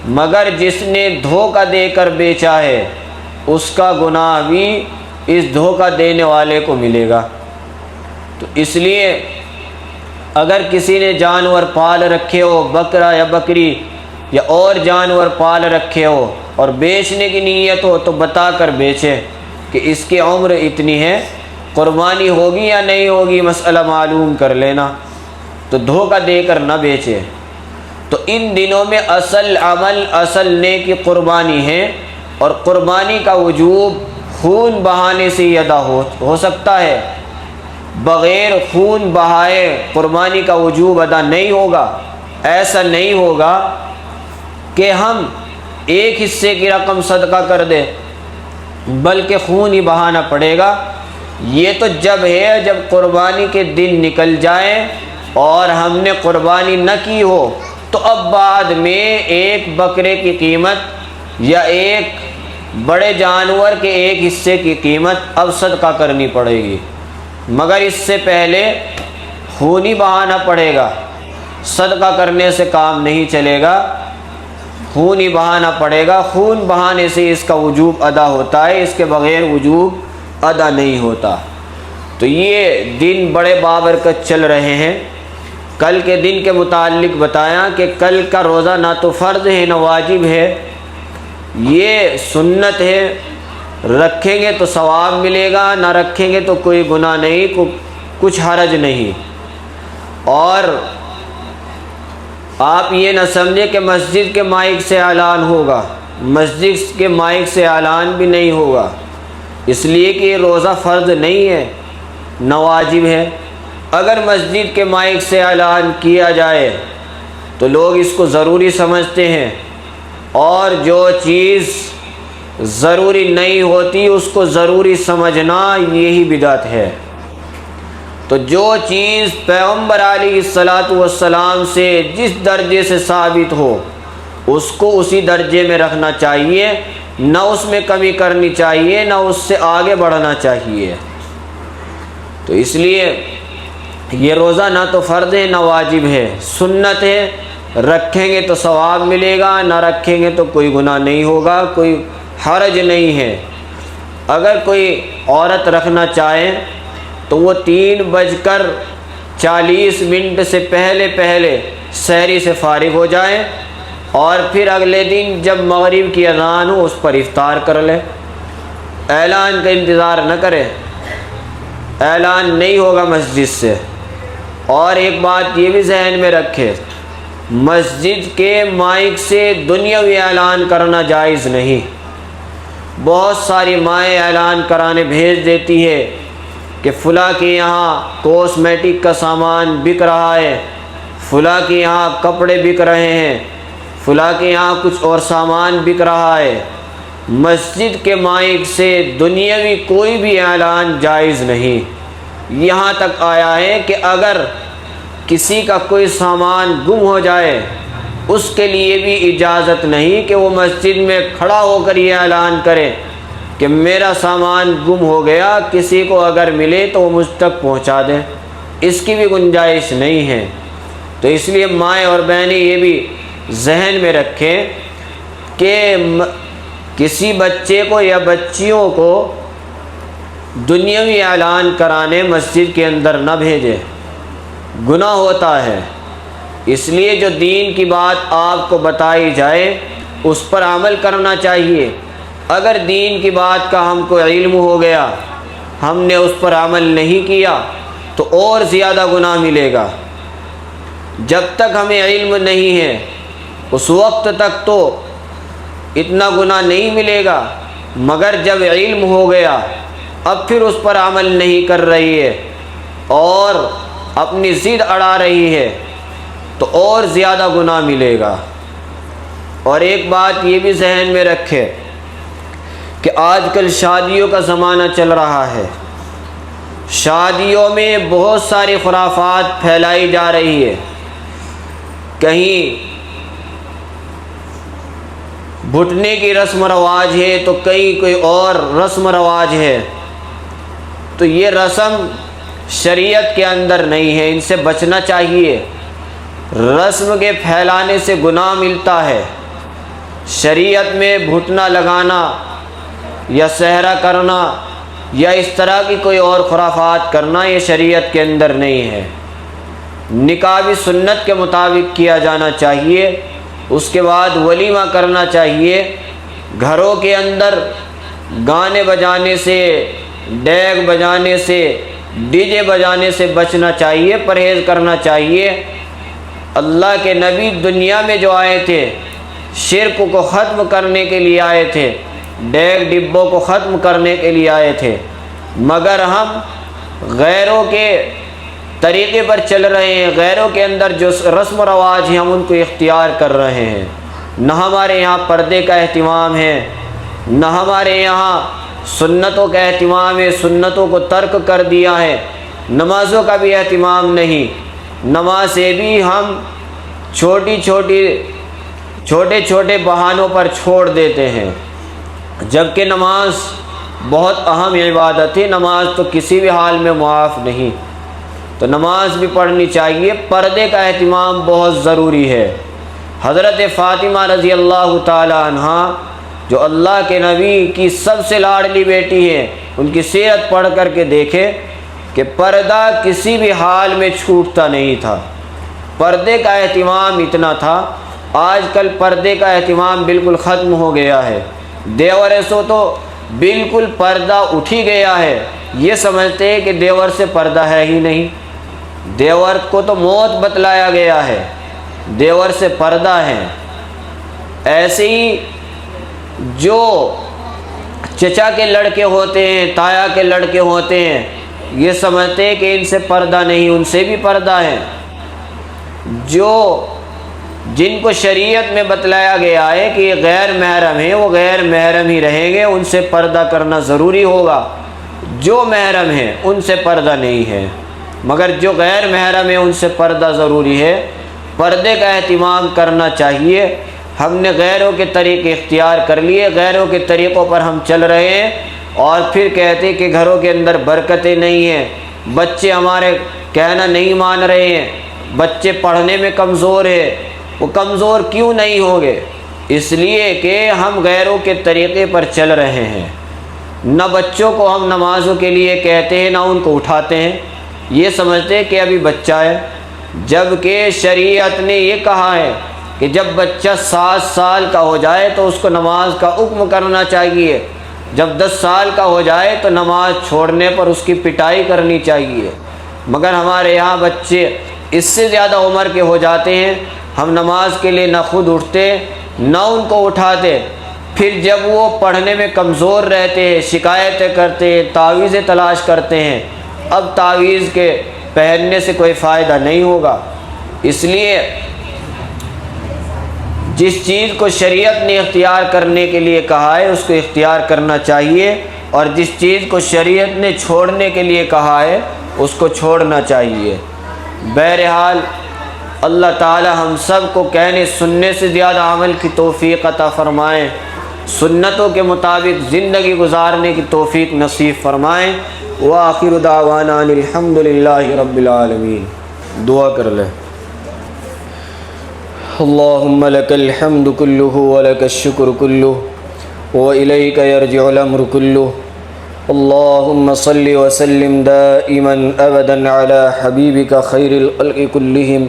[SPEAKER 1] مگر جس نے دھوکہ دے کر بیچا ہے اس کا گناہ بھی اس دھوکہ دینے والے کو ملے گا۔ تو اس لیے اگر کسی نے جانور پال رکھے ہو، بکرا یا بکری یا اور جانور پال رکھے ہو، اور بیچنے کی نیت ہو تو بتا کر بیچے کہ اس کی عمر اتنی ہے، قربانی ہوگی یا نہیں ہوگی مسئلہ معلوم کر لینا، تو دھوکہ دے کر نہ بیچے۔ تو ان دنوں میں اصل عمل، اصل نیکی قربانی ہے، اور قربانی کا وجوب خون بہانے سے ہی ادا ہو سکتا ہے، بغیر خون بہائے قربانی کا وجوب ادا نہیں ہوگا۔ ایسا نہیں ہوگا کہ ہم ایک حصے کی رقم صدقہ کر دیں، بلکہ خون ہی بہانا پڑے گا۔ یہ تو جب ہے جب قربانی کے دن نکل جائیں اور ہم نے قربانی نہ کی ہو، تو اب بعد میں ایک بکرے کی قیمت یا ایک بڑے جانور کے ایک حصے کی قیمت اب صدقہ کرنی پڑے گی، مگر اس سے پہلے خون ہی بہانا پڑے گا۔ صدقہ کرنے سے کام نہیں چلے گا، خون ہی بہانا پڑے گا۔ خون بہانے سے اس کا وجوب ادا ہوتا ہے، اس کے بغیر وجوب ادا نہیں ہوتا۔ تو یہ دن بڑے بابرکت چل رہے ہیں۔ کل کے دن کے متعلق بتایا کہ کل کا روزہ نہ تو فرض ہے نہ واجب ہے، یہ سنت ہے، رکھیں گے تو ثواب ملے گا، نہ رکھیں گے تو کوئی گناہ نہیں، کچھ حرج نہیں۔ اور آپ یہ نہ سمجھیں کہ مسجد کے مائک سے اعلان ہوگا، مسجد کے مائک سے اعلان بھی نہیں ہوگا، اس لیے کہ یہ روزہ فرض نہیں ہے نہ واجب ہے۔ اگر مسجد کے مائک سے اعلان کیا جائے تو لوگ اس کو ضروری سمجھتے ہیں، اور جو چیز ضروری نہیں ہوتی اس کو ضروری سمجھنا یہی بدعت ہے۔ تو جو چیز پیغمبر علیہ الصلاۃ والسلام سے جس درجے سے ثابت ہو اس کو اسی درجے میں رکھنا چاہیے، نہ اس میں کمی کرنی چاہیے، نہ اس سے آگے بڑھنا چاہیے۔ تو اس لیے یہ روزہ نہ تو فرض ہے نہ واجب ہے، سنت ہے، رکھیں گے تو ثواب ملے گا، نہ رکھیں گے تو کوئی گناہ نہیں ہوگا، کوئی حرج نہیں ہے۔ اگر کوئی عورت رکھنا چاہے تو وہ 3:40 سے پہلے سحری سے فارغ ہو جائے، اور پھر اگلے دن جب مغرب کی اذان ہو اس پر افطار کر لے، اعلان کا انتظار نہ کرے، اعلان نہیں ہوگا مسجد سے۔ اور ایک بات یہ بھی ذہن میں رکھے، مسجد کے مائک سے دنیاوی اعلان کرنا جائز نہیں۔ بہت ساری مائیں اعلان کرانے بھیج دیتی ہے کہ فلاں کے یہاں کاسمیٹک کا سامان بک رہا ہے، فلاں کے یہاں کپڑے بک رہے ہیں، فلاں کے یہاں کچھ اور سامان بک رہا ہے۔ مسجد کے مائک سے دنیاوی کوئی بھی اعلان جائز نہیں۔ یہاں تک آیا ہے کہ اگر کسی کا کوئی سامان گم ہو جائے اس کے لیے بھی اجازت نہیں کہ وہ مسجد میں کھڑا ہو کر یہ اعلان کرے کہ میرا سامان گم ہو گیا، کسی کو اگر ملے تو وہ مجھ تک پہنچا دے، اس کی بھی گنجائش نہیں ہے۔ تو اس لیے مائیں اور بہنیں یہ بھی ذہن میں رکھیں کہ کسی بچے کو یا بچیوں کو دنیاوی اعلان کرانے مسجد کے اندر نہ بھیجے، گناہ ہوتا ہے۔ اس لیے جو دین کی بات آپ کو بتائی جائے اس پر عمل کرنا چاہیے۔ اگر دین کی بات کا ہم کو علم ہو گیا، ہم نے اس پر عمل نہیں کیا تو اور زیادہ گناہ ملے گا۔ جب تک ہمیں علم نہیں ہے اس وقت تک تو اتنا گناہ نہیں ملے گا، مگر جب علم ہو گیا اب پھر اس پر عمل نہیں کر رہی ہے اور اپنی ضد اڑا رہی ہے تو اور زیادہ گناہ ملے گا۔ اور ایک بات یہ بھی ذہن میں رکھے کہ آج کل شادیوں کا زمانہ چل رہا ہے، شادیوں میں بہت ساری خرافات پھیلائی جا رہی ہے۔ کہیں گھٹنے کی رسم و رواج ہے تو کوئی اور رسم و رواج ہے، تو یہ رسم شریعت کے اندر نہیں ہے، ان سے بچنا چاہیے۔ رسم کے پھیلانے سے گناہ ملتا ہے۔ شریعت میں گھٹنا لگانا یا صحرا کرنا یا اس طرح کی کوئی اور خرافات کرنا یہ شریعت کے اندر نہیں ہے۔ نکاح بھی سنت کے مطابق کیا جانا چاہیے، اس کے بعد ولیمہ کرنا چاہیے۔ گھروں کے اندر گانے بجانے سے، ڈیگ بجانے سے، ڈی جے بجانے سے بچنا چاہیے، پرہیز کرنا چاہیے۔ اللہ کے نبی دنیا میں جو آئے تھے شرک کو ختم کرنے کے لیے آئے تھے، ڈیگ ڈبوں کو ختم کرنے کے لیے آئے تھے، مگر ہم غیروں کے طریقے پر چل رہے ہیں، غیروں کے اندر جو رسم و رواج ہیں ہم ان کو اختیار کر رہے ہیں۔ نہ ہمارے یہاں پردے کا اہتمام ہے، نہ ہمارے یہاں سنتوں کا اہتمام ہے، سنتوں کو ترک کر دیا ہے، نمازوں کا بھی اہتمام نہیں، نمازیں بھی ہم چھوٹے چھوٹے بہانوں پر چھوڑ دیتے ہیں، جبکہ نماز بہت اہم عبادت ہے، نماز تو کسی بھی حال میں معاف نہیں، تو نماز بھی پڑھنی چاہیے۔ پردے کا اہتمام بہت ضروری ہے۔ حضرت فاطمہ رضی اللہ تعالی عنہا جو اللہ کے نبی کی سب سے لاڈلی بیٹی ہے، ان کی سیرت پڑھ کر کے دیکھے کہ پردہ کسی بھی حال میں چھوٹتا نہیں تھا، پردے کا اہتمام اتنا تھا۔ آج کل پردے کا اہتمام بالکل ختم ہو گیا ہے، دیور سو تو بالکل پردہ اٹھ ہی گیا ہے، یہ سمجھتے ہیں کہ دیور سے پردہ ہے ہی نہیں، دیور کو تو موت بتلایا گیا ہے، دیور سے پردہ ہے۔ ایسے ہی جو چچا کے لڑکے ہوتے ہیں، تایا کے لڑکے ہوتے ہیں، یہ سمجھتے ہیں کہ ان سے پردہ نہیں، ان سے بھی پردہ ہے۔ جن کو شریعت میں بتلایا گیا ہے کہ یہ غیر محرم ہیں، وہ غیر محرم ہی رہیں گے، ان سے پردہ کرنا ضروری ہوگا۔ جو محرم ہیں ان سے پردہ نہیں ہے، مگر جو غیر محرم ہیں ان سے پردہ ضروری ہے۔ پردے کا اہتمام کرنا چاہیے۔ ہم نے غیروں کے طریقے اختیار کر لیے، غیروں کے طریقوں پر ہم چل رہے ہیں، اور پھر کہتے ہیں کہ گھروں کے اندر برکتیں نہیں ہیں، بچے ہمارے کہنا نہیں مان رہے ہیں، بچے پڑھنے میں کمزور ہیں۔ وہ کمزور کیوں نہیں ہوں گے؟ اس لیے کہ ہم غیروں کے طریقے پر چل رہے ہیں۔ نہ بچوں کو ہم نمازوں کے لیے کہتے ہیں، نہ ان کو اٹھاتے ہیں، یہ سمجھتے ہیں کہ ابھی بچہ ہے، جبکہ شریعت نے یہ کہا ہے کہ جب بچہ 7 سال کا ہو جائے تو اس کو نماز کا حکم کرنا چاہیے، جب 10 سال کا ہو جائے تو نماز چھوڑنے پر اس کی پٹائی کرنی چاہیے۔ مگر ہمارے یہاں بچے اس سے زیادہ عمر کے ہو جاتے ہیں، ہم نماز کے لیے نہ خود اٹھتے نہ ان کو اٹھاتے، پھر جب وہ پڑھنے میں کمزور رہتے ہیں، شکایتیں کرتے ہیں، تعویذیں تلاش کرتے ہیں، اب تعویذ کے پہننے سے کوئی فائدہ نہیں ہوگا۔ اس لیے جس چیز کو شریعت نے اختیار کرنے کے لیے کہا ہے اس کو اختیار کرنا چاہیے، اور جس چیز کو شریعت نے چھوڑنے کے لیے کہا ہے اس کو چھوڑنا چاہیے۔ بہرحال اللہ تعالی ہم سب کو کہنے سننے سے زیادہ عمل کی توفیق عطا فرمائیں، سنتوں کے مطابق زندگی گزارنے کی توفیق نصیب فرمائیں۔ وآخر دعوانا الحمد للہ رب العالمین۔ دعا کر لیں۔ اللہم لک الحمد کلہ ولک الشکر کلہ وإلیک یرجع الامر کلہ۔ اللہم صل وسلم دائما ابدا علی حبیبک خیر الخلق کلہم۔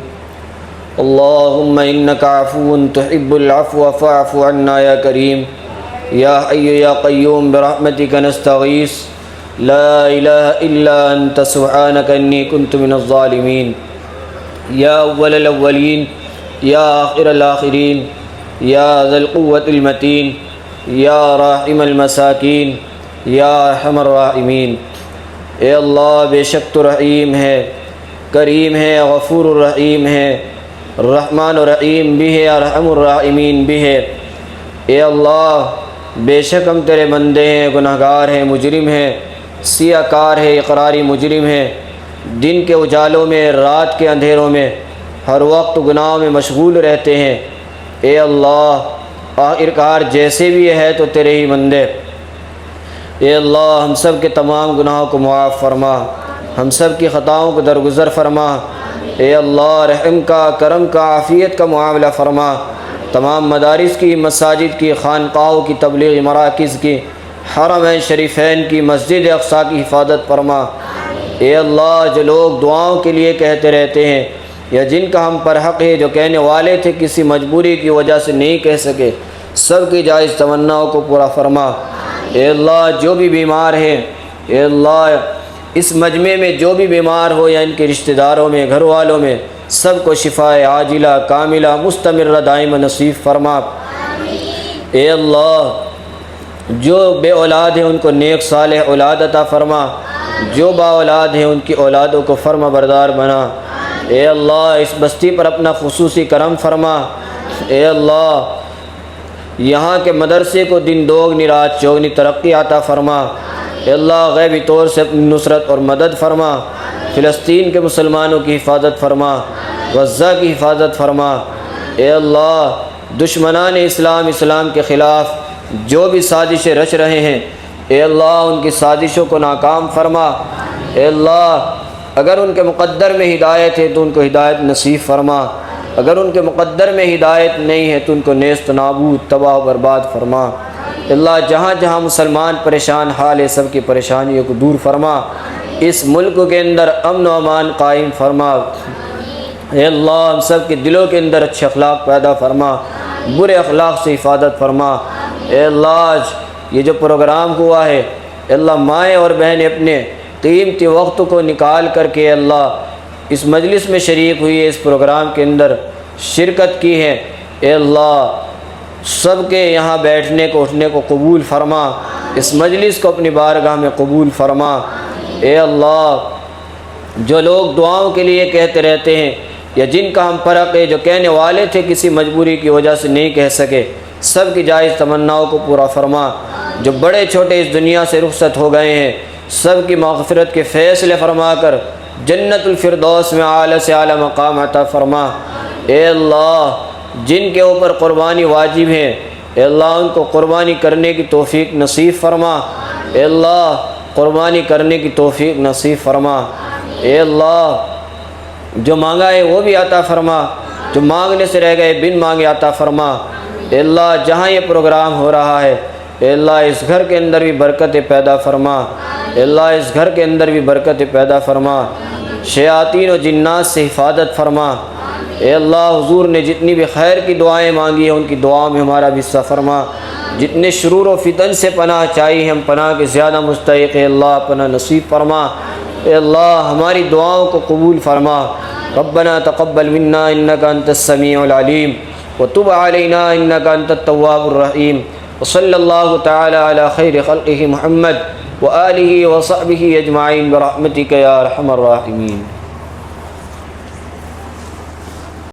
[SPEAKER 1] اللہم انک عفو تحب العفو فاعف عنا یا کریم۔ یا حی یا قیوم برحمتک نستغیث، لا الہ الا انت سبحانک انی کنت من الظالمین۔ یا اول الاولین، یا آخر الاخرین، یا ذا القوة المتین، یا راحم المساکین، یا ارحم الراحمین۔ اے اللہ بے شک تو رحیم ہے، کریم ہے، غفور الرحیم ہے، رحمان الرحیم بھی ہے، ارحم الراحمین بھی ہے۔ اے اللہ بے شک ہم تیرے بندے ہیں، گناہ گار ہیں، مجرم ہیں، سیاہ کار ہے، اقراری مجرم ہیں، دن کے اجالوں میں، رات کے اندھیروں میں ہر وقت گناہوں میں مشغول رہتے ہیں۔ اے اللہ آخرکار جیسے بھی ہے تو تیرے ہی بندے۔ اے اللہ ہم سب کے تمام گناہوں کو معاف فرما، ہم سب کی خطاؤں کو درگزر فرما۔ اے اللہ رحم کا، کرم کا، عافیت کا معاملہ فرما۔ تمام مدارس کی، مساجد کی، خانقاہوں کی، تبلیغی مراکز کی، حرمین شریفین کی، مسجد اقصیٰ کی حفاظت فرما۔ اے اللہ جو لوگ دعاؤں کے لیے کہتے رہتے ہیں یا جن کا ہم پر حق ہے، جو کہنے والے تھے کسی مجبوری کی وجہ سے نہیں کہہ سکے، سب کی جائز تمناؤں کو پورا فرما۔ اے اللہ جو بھی بیمار ہیں، اے اللہ اس مجمع میں جو بھی بیمار ہو یا ان کے رشتہ داروں میں، گھر والوں میں، سب کو شفائے عاجلہ کاملہ مستمرہ دائمہ نصیب فرما۔ اے اللہ جو بے اولاد ہیں ان کو نیک صالح اولاد عطا فرما، جو با اولاد ہیں ان کی اولادوں کو فرما بردار بنا۔ اے اللہ اس بستی پر اپنا خصوصی کرم فرما۔ اے اللہ یہاں کے مدرسے کو دن دوگنی رات چوگنی ترقی عطا فرما۔ اے اللہ غیبی طور سے اپنی نصرت اور مدد فرما۔ فلسطین کے مسلمانوں کی حفاظت فرما، غزہ کی حفاظت فرما۔ اے اللہ دشمنان اسلام کے خلاف جو بھی سازشیں رچ رہے ہیں، اے اللہ ان کی سازشوں کو ناکام فرما۔ اے اللہ اگر ان کے مقدر میں ہدایت ہے تو ان کو ہدایت نصیب فرما، اگر ان کے مقدر میں ہدایت نہیں ہے تو ان کو نیست نابود تباہ و برباد فرما۔ اللہ جہاں جہاں مسلمان پریشان حال ہے سب کی پریشانیوں کو دور فرما، اس ملک کے اندر امن و امان قائم فرما۔ اے اللہ ہم سب کے دلوں کے اندر اچھے اخلاق پیدا فرما، برے اخلاق سے حفاظت فرما۔ اے اللہ آج یہ جو پروگرام ہوا ہے، اے اللہ مائیں اور بہنیں اپنے قیمتی وقت کو نکال کر کے اے اللہ اس مجلس میں شریک ہوئی ہے، اس پروگرام کے اندر شرکت کی ہے، اے اللہ سب کے یہاں بیٹھنے کو اٹھنے کو قبول فرما، اس مجلس کو اپنی بارگاہ میں قبول فرما۔ اے اللہ جو لوگ دعاؤں کے لیے کہتے رہتے ہیں یا جن کا ہم پر حق ہے، جو کہنے والے تھے کسی مجبوری کی وجہ سے نہیں کہہ سکے، سب کی جائز تمناؤں کو پورا فرما۔ جو بڑے چھوٹے اس دنیا سے رخصت ہو گئے ہیں سب کی مغفرت کے فیصلے فرما کر جنت الفردوس میں اعلیٰ سے اعلیٰ مقام عطا فرما۔ اے اللہ جن کے اوپر قربانی واجب ہے، اے اللہ ان کو قربانی کرنے کی توفیق نصیب فرما۔ اے اللہ قربانی کرنے کی توفیق نصیب فرما۔ اے اللہ جو مانگا ہے وہ بھی عطا فرما، جو مانگنے سے رہ گئے بن مانگے عطا فرما۔ اے اللہ جہاں یہ پروگرام ہو رہا ہے، اے اللہ اس گھر کے اندر بھی برکت پیدا فرما، اے اللہ اس گھر کے اندر بھی برکت پیدا فرما، شیاطین و جنات سے حفاظت فرما۔ اے اللہ حضور نے جتنی بھی خیر کی دعائیں مانگی ہیں ان کی دعاؤں میں ہمارا بھی حصہ فرما، جتنے شرور و فتن سے پناہ چاہیے ہم پناہ کے زیادہ مستحق ہے، اللہ پناہ نصیب فرما۔ اے اللہ ہماری دعاؤں کو قبول فرما۔ ربنا تقبل منا انک انت السمیع العلیم وتب علینا انک انت التواب الرحیم، وصلی اللہ تعالی علی خیر خلقہ محمد وآلہ وصحبہ اجمعین برحمتک یا ارحم الراحمین۔